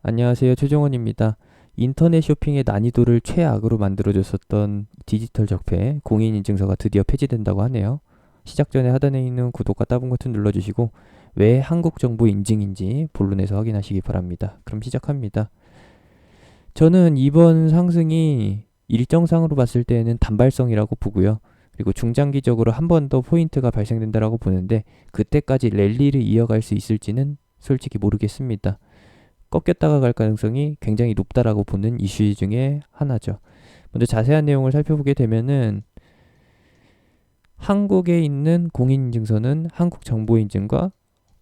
안녕하세요. 최종원입니다. 인터넷 쇼핑의 난이도를 최악으로 만들어줬었던 디지털 적폐 공인인증서가 드디어 폐지된다고 하네요. 시작 전에 하단에 있는 구독과 따봉 버튼 눌러주시고 왜 한국 정부 인증인지 본론에서 확인하시기 바랍니다. 그럼 시작합니다. 저는 이번 상승이 일정상으로 봤을 때는 단발성이라고 보고요. 그리고 중장기적으로 한 번 더 포인트가 발생된다라고 보는데 그때까지 랠리를 이어갈 수 있을지는 솔직히 모르겠습니다. 꺾였다가 갈 가능성이 굉장히 높다라고 보는 이슈 중에 하나죠. 먼저 자세한 내용을 살펴보게 되면은 한국에 있는 공인인증서는 한국정보인증과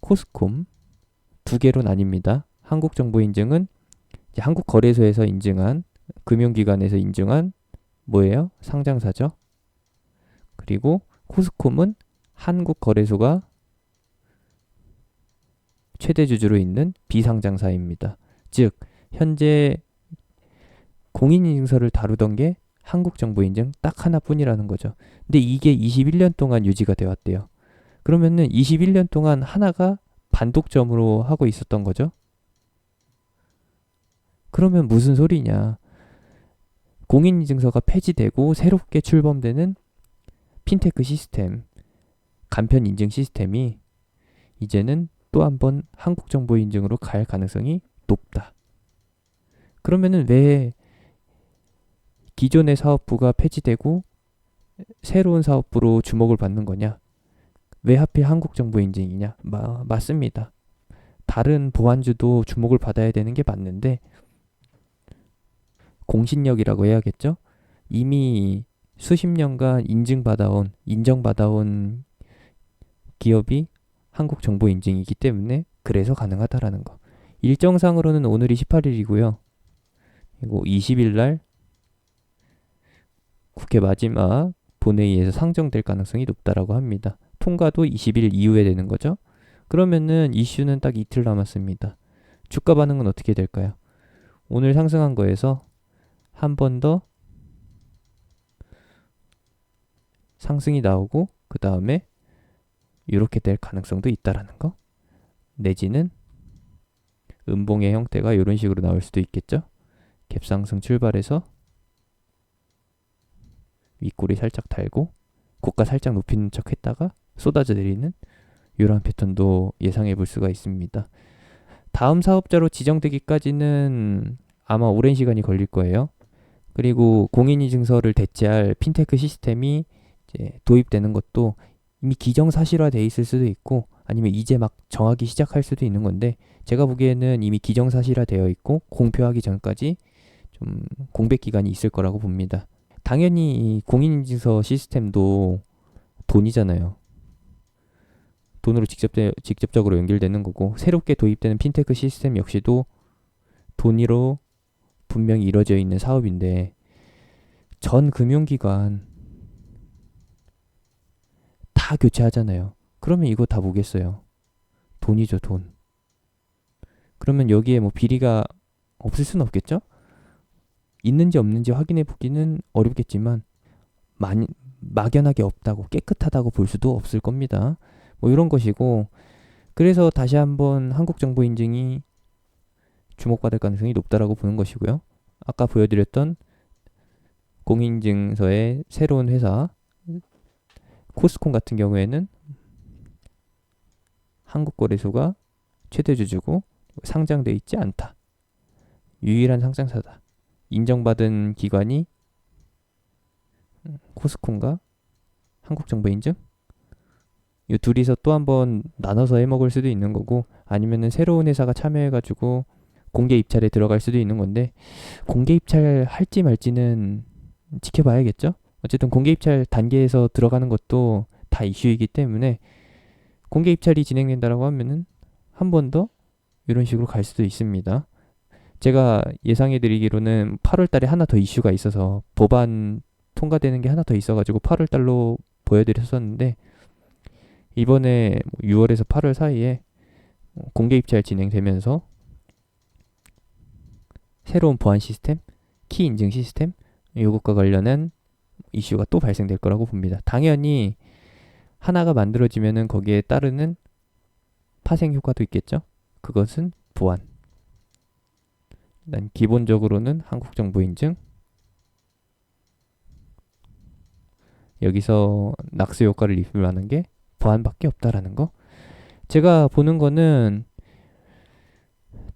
코스콤 두 개로 나뉩니다. 한국정보인증은 이제 한국거래소에서 인증한 금융기관에서 인증한 뭐예요? 상장사죠. 그리고 코스콤은 한국거래소가 최대 주주로 있는 비상장사입니다. 즉 현재 공인인증서를 다루던 게 한국정보인증 딱 하나뿐이라는 거죠. 근데 이게 21년 동안 유지가 되어 왔대요. 그러면은 21년 동안 하나가 반독점으로 하고 있었던 거죠. 그러면 무슨 소리냐. 공인인증서가 폐지되고 새롭게 출범되는 핀테크 시스템, 간편인증 시스템이 이제는 또 한 번 한국정보인증으로 갈 가능성이 높다. 그러면은 왜 기존의 사업부가 폐지되고 새로운 사업부로 주목을 받는 거냐? 왜 하필 한국정보인증이냐? 맞습니다. 다른 보안주도 주목을 받아야 되는 게 맞는데 공신력이라고 해야겠죠? 이미 수십 년간 인정받아온 기업이 한국정보인증이기 때문에 그래서 가능하다라는 거. 일정상으로는 오늘이 18일이고요. 그리고 20일 날 국회 마지막 본회의에서 상정될 가능성이 높다라고 합니다. 통과도 20일 이후에 되는 거죠. 그러면은 이슈는 딱 이틀 남았습니다. 주가 반응은 어떻게 될까요? 오늘 상승한 거에서 한 번 더 상승이 나오고 그 다음에 이렇게 될 가능성도 있다라는 거. 내지는 음봉의 형태가 이런 식으로 나올 수도 있겠죠. 갭상승 출발해서 윗골이 살짝 달고 고가 살짝 높이는 척 했다가 쏟아져 내리는 이러한 패턴도 예상해 볼 수가 있습니다. 다음 사업자로 지정되기까지는 아마 오랜 시간이 걸릴 거예요. 그리고 공인인증서를 대체할 핀테크 시스템이 이제 도입되는 것도 이미 기정사실화돼 있을 수도 있고 아니면 이제 막 정하기 시작할 수도 있는 건데 제가 보기에는 이미 기정사실화되어 있고 공표하기 전까지 좀 공백 기간이 있을 거라고 봅니다. 당연히 이 공인인증서 시스템도 돈이잖아요. 돈으로 직접적으로 연결되는 거고 새롭게 도입되는 핀테크 시스템 역시도 돈으로 분명히 이루어져 있는 사업인데 전 금융기관 다 교체하잖아요. 그러면 이거 다 뭐겠어요? 돈이죠, 돈. 그러면 여기에 뭐 비리가 없을 수는 없겠죠? 있는지 없는지 확인해 보기는 어렵겠지만 막연하게 없다고 깨끗하다고 볼 수도 없을 겁니다. 뭐 이런 것이고 그래서 다시 한번 한국정보인증이 주목받을 가능성이 높다라고 보는 것이고요. 아까 보여드렸던 공인인증서의 새로운 회사 코스콤 같은 경우에는 한국거래소가 최대 주주고 상장돼 있지 않다. 유일한 상장사다. 인정받은 기관이 코스콤과 한국정보인증? 이 둘이서 또 한번 나눠서 해먹을 수도 있는 거고 아니면은 새로운 회사가 참여해가지고 공개 입찰에 들어갈 수도 있는 건데 공개 입찰 할지 말지는 지켜봐야겠죠. 어쨌든 공개 입찰 단계에서 들어가는 것도 다 이슈이기 때문에 공개 입찰이 진행된다라고 하면은 한 번 더 이런 식으로 갈 수도 있습니다. 제가 예상해 드리기로는 8월 달에 하나 더 이슈가 있어서 법안 통과되는 게 하나 더 있어가지고 8월 달로 보여드렸었는데 이번에 6월에서 8월 사이에 공개 입찰 진행되면서 새로운 보안 시스템, 키 인증 시스템 이것과 관련한 이슈가 또 발생될 거라고 봅니다. 당연히 하나가 만들어지면은 거기에 따르는 파생 효과도 있겠죠. 그것은 보안. 난 기본적으로는 한국정보인증, 여기서 낙수 효과를 입을만한 게 보안밖에 없다라는 거. 제가 보는 거는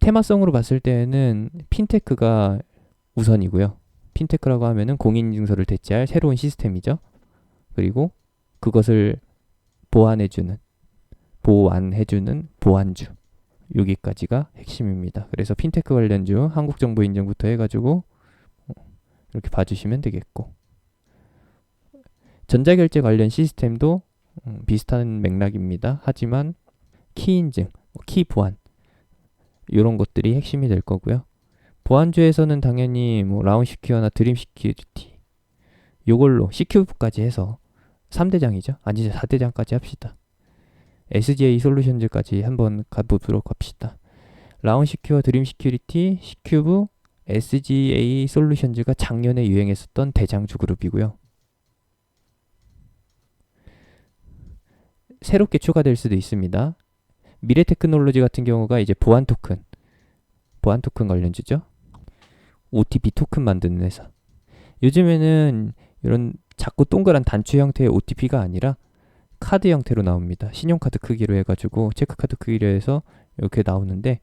테마성으로 봤을 때는 핀테크가 우선이고요. 핀테크라고 하면은 공인인증서를 대체할 새로운 시스템이죠. 그리고 그것을 보완해주는 보안주, 여기까지가 핵심입니다. 그래서 핀테크 관련주 한국정보인증부터 해가지고 이렇게 봐주시면 되겠고, 전자결제 관련 시스템도 비슷한 맥락입니다. 하지만 키인증, 키 보안 이런 것들이 핵심이 될 거고요. 보안주에서는 당연히 뭐 라운시큐어나 드림 시큐리티 요걸로 C큐브까지 해서 3대장이죠. 아니죠, 4대장까지 합시다. SGA 솔루션즈까지 한번 가보도록 합시다. 라운시큐어, 드림 시큐리티, C큐브, SGA 솔루션즈가 작년에 유행했었던 대장주 그룹이고요. 새롭게 추가될 수도 있습니다. 미래테크놀로지 같은 경우가 이제 보안 토큰 관련주죠. OTP 토큰 만드는 회사. 요즘에는 이런 자꾸 동그란 단추 형태의 OTP가 아니라 카드 형태로 나옵니다. 신용카드 크기로 해가지고 체크카드 크기로 해서 이렇게 나오는데,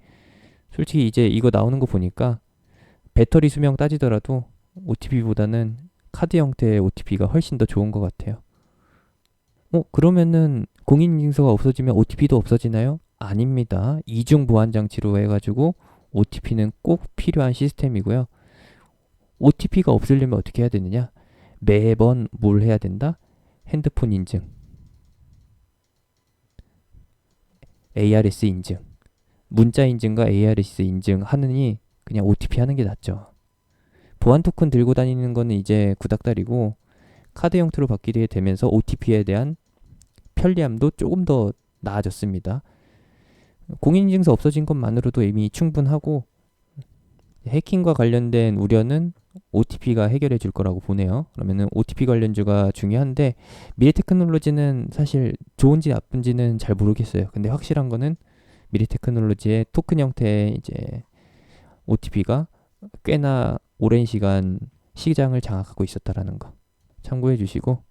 솔직히 이제 이거 나오는 거 보니까 배터리 수명 따지더라도 OTP보다는 카드 형태의 OTP가 훨씬 더 좋은 것 같아요. 그러면은 공인인증서가 없어지면 OTP도 없어지나요? 아닙니다. 이중 보안 장치로 해가지고 OTP는 꼭 필요한 시스템이고요. OTP가 없으려면 어떻게 해야 되느냐? 매번 뭘 해야 된다? 핸드폰 인증, ARS 인증, 문자 인증과 ARS 인증 하느니 그냥 OTP 하는 게 낫죠. 보안 토큰 들고 다니는 거는 이제 구닥다리고, 카드 형태로 바뀌게 되면서 OTP에 대한 편리함도 조금 더 나아졌습니다. 공인인증서 없어진 것만으로도 이미 충분하고, 해킹과 관련된 우려는 OTP가 해결해 줄 거라고 보네요. 그러면은 OTP 관련주가 중요한데, 미래테크놀로지는 사실 좋은지 나쁜지는 잘 모르겠어요. 근데 확실한 거는 미래테크놀로지의 토큰 형태의 이제 OTP가 꽤나 오랜 시간 시장을 장악하고 있었다라는 거 참고해 주시고,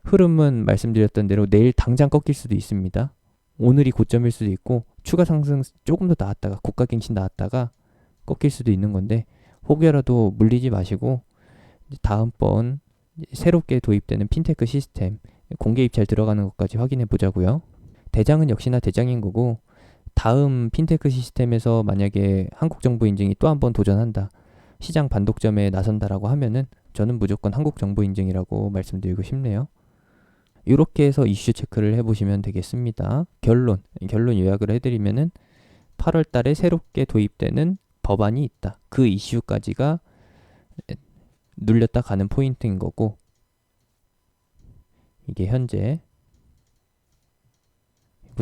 흐름은 말씀드렸던 대로 내일 당장 꺾일 수도 있습니다. 오늘이 고점일 수도 있고, 추가 상승 조금 더 나왔다가 고가갱신 나왔다가 꺾일 수도 있는 건데, 혹여라도 물리지 마시고 다음번 새롭게 도입되는 핀테크 시스템 공개 입찰 들어가는 것까지 확인해 보자고요. 대장은 역시나 대장인 거고, 다음 핀테크 시스템에서 만약에 한국정보인증이 또 한 번 도전한다, 시장 반독점에 나선다라고 하면은 저는 무조건 한국정보인증이라고 말씀드리고 싶네요. 이렇게 해서 이슈 체크를 해보시면 되겠습니다. 결론 요약을 해드리면은 8월 달에 새롭게 도입되는 법안이 있다. 그 이슈까지가 눌렸다 가는 포인트인 거고, 이게 현재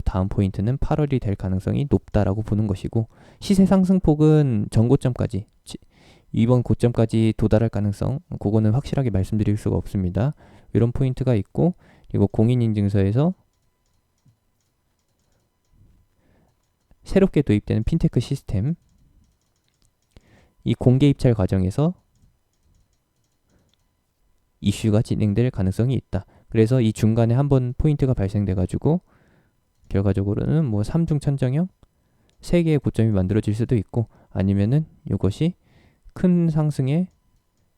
다음 포인트는 8월이 될 가능성이 높다라고 보는 것이고, 시세 상승폭은 전고점까지, 이번 고점까지 도달할 가능성, 그거는 확실하게 말씀드릴 수가 없습니다. 이런 포인트가 있고, 그리고 공인인증서에서 새롭게 도입되는 핀테크 시스템, 이 공개 입찰 과정에서 이슈가 진행될 가능성이 있다. 그래서 이 중간에 한번 포인트가 발생돼가지고 결과적으로는 뭐 3중 천정형 3개의 고점이 만들어질 수도 있고, 아니면은 이것이 큰 상승의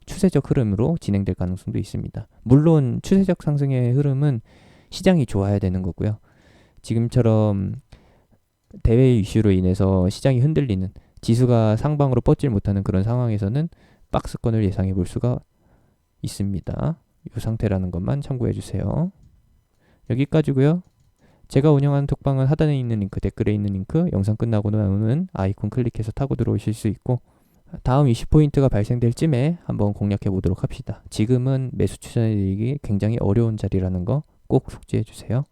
추세적 흐름으로 진행될 가능성도 있습니다. 물론 추세적 상승의 흐름은 시장이 좋아야 되는 거고요. 지금처럼 대외 이슈로 인해서 시장이 흔들리는, 지수가 상방으로 뻗질 못하는 그런 상황에서는 박스권을 예상해 볼 수가 있습니다. 이 상태라는 것만 참고해 주세요. 여기까지고요. 제가 운영하는 톡방은 하단에 있는 링크, 댓글에 있는 링크, 영상 끝나고 나오는 아이콘 클릭해서 타고 들어오실 수 있고, 다음 이슈 포인트가 발생될 쯤에 한번 공략해 보도록 합시다. 지금은 매수 추천해 드리기 굉장히 어려운 자리라는 거 꼭 숙지해 주세요.